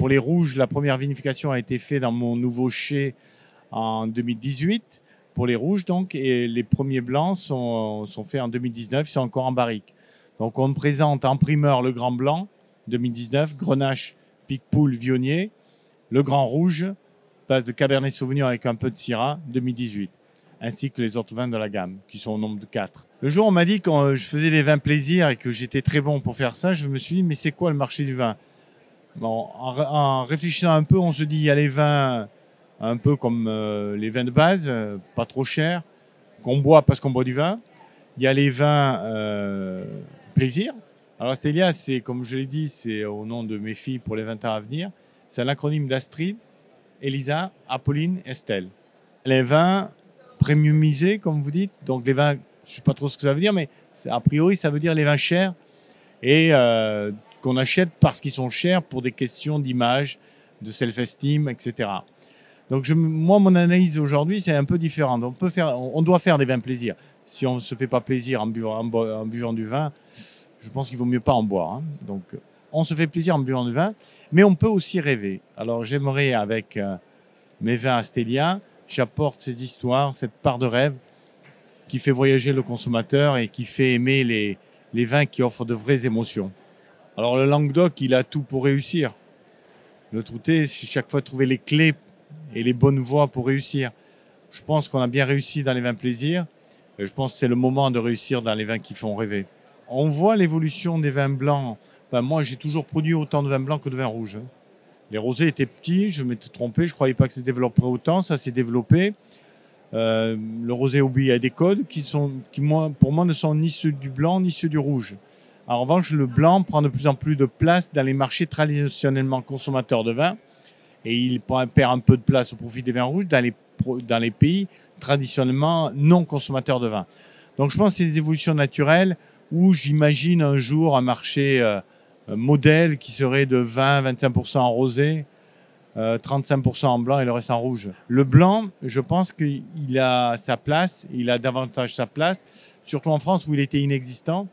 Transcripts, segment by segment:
Pour les rouges, la première vinification a été faite dans mon nouveau chai en 2018, pour les rouges donc, et les premiers blancs sont faits en 2019, ils sont encore en barrique. Donc on présente en primeur le Grand Blanc 2019, Grenache, Picpoul, Viognier, le Grand Rouge, base de Cabernet Sauvignon avec un peu de Syrah 2018, ainsi que les autres vins de la gamme, qui sont au nombre de 4. Le jour où on m'a dit que je faisais les vins plaisir et que j'étais très bon pour faire ça, je me suis dit, mais c'est quoi le marché du vin? Bon, en réfléchissant un peu, on se dit, il y a les vins un peu comme les vins de base, pas trop chers, qu'on boit parce qu'on boit du vin. Il y a les vins plaisir. Alors Astélia, c'est, comme je l'ai dit, c'est au nom de mes filles pour les 20 ans à venir. C'est l'acronyme d'Astrid, Elisa, Apolline, Estelle. Les vins premiumisés, comme vous dites, donc les vins, je ne sais pas trop ce que ça veut dire, mais a priori, ça veut dire les vins chers et qu'on achète parce qu'ils sont chers pour des questions d'image, de self-esteem, etc. Donc moi, mon analyse aujourd'hui, c'est un peu différent. On doit faire des vins plaisir. Si on ne se fait pas plaisir en buvant du vin, je pense qu'il vaut mieux pas en boire. Hein. Donc on se fait plaisir en buvant du vin, mais on peut aussi rêver. Alors j'aimerais, avec mes vins Astélia, j'apporte ces histoires, cette part de rêve qui fait voyager le consommateur et qui fait aimer les vins qui offrent de vraies émotions. Alors le Languedoc, il a tout pour réussir. Le Troutet, c'est chaque fois trouver les clés et les bonnes voies pour réussir. Je pense qu'on a bien réussi dans les vins plaisir. Et je pense que c'est le moment de réussir dans les vins qui font rêver. On voit l'évolution des vins blancs. Ben, moi, j'ai toujours produit autant de vins blancs que de vins rouges. Les rosés étaient petits, je m'étais trompé, je ne croyais pas que ça se développerait autant. Ça s'est développé. Le rosé obéit à des codes qui, pour moi, ne sont ni ceux du blanc ni ceux du rouge. En revanche, le blanc prend de plus en plus de place dans les marchés traditionnellement consommateurs de vin. Et il perd un peu de place au profit des vins rouges dans les pays traditionnellement non consommateurs de vin. Donc je pense que c'est des évolutions naturelles où j'imagine un jour un marché modèle qui serait de 20-25% en rosé, 35% en blanc et le reste en rouge. Le blanc, je pense qu'il a sa place, il a davantage sa place, surtout en France où il était inexistant,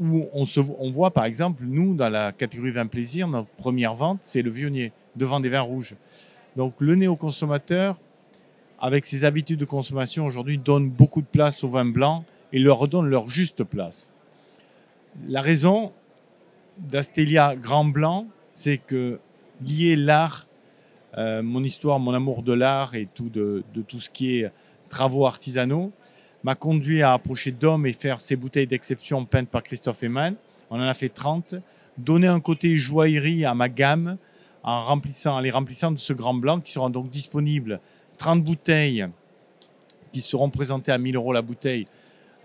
où on voit par exemple, nous, dans la catégorie vin plaisir, notre première vente, c'est le Viognier, devant des vins rouges. Donc le néo-consommateur, avec ses habitudes de consommation aujourd'hui, donne beaucoup de place aux vins blancs et leur redonne leur juste place. La raison d'Astélia Grand Blanc, c'est que lier l'art, mon histoire, mon amour de l'art et de tout ce qui est travaux artisanaux, m'a conduit à approcher Dom et faire ces bouteilles d'exception peintes par Christophe Eman. On en a fait 30. Donner un côté joaillerie à ma gamme en les remplissant de ce Grand Blanc qui sera donc disponible. 30 bouteilles qui seront présentées à 1 000 € la bouteille,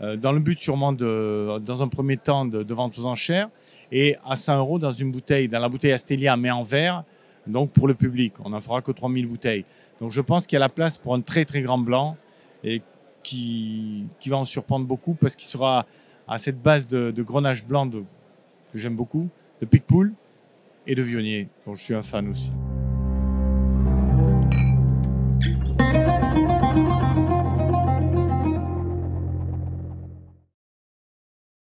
dans le but sûrement, dans un premier temps, de vente aux enchères, et à 100 € dans la bouteille Astélia, mais en verre, donc pour le public. On n'en fera que 3 000 bouteilles. Donc je pense qu'il y a la place pour un très très grand blanc et qui va en surprendre beaucoup parce qu'il sera à cette base de Grenache blanc que j'aime beaucoup, de Picpoul et de Viognier, dont je suis un fan aussi.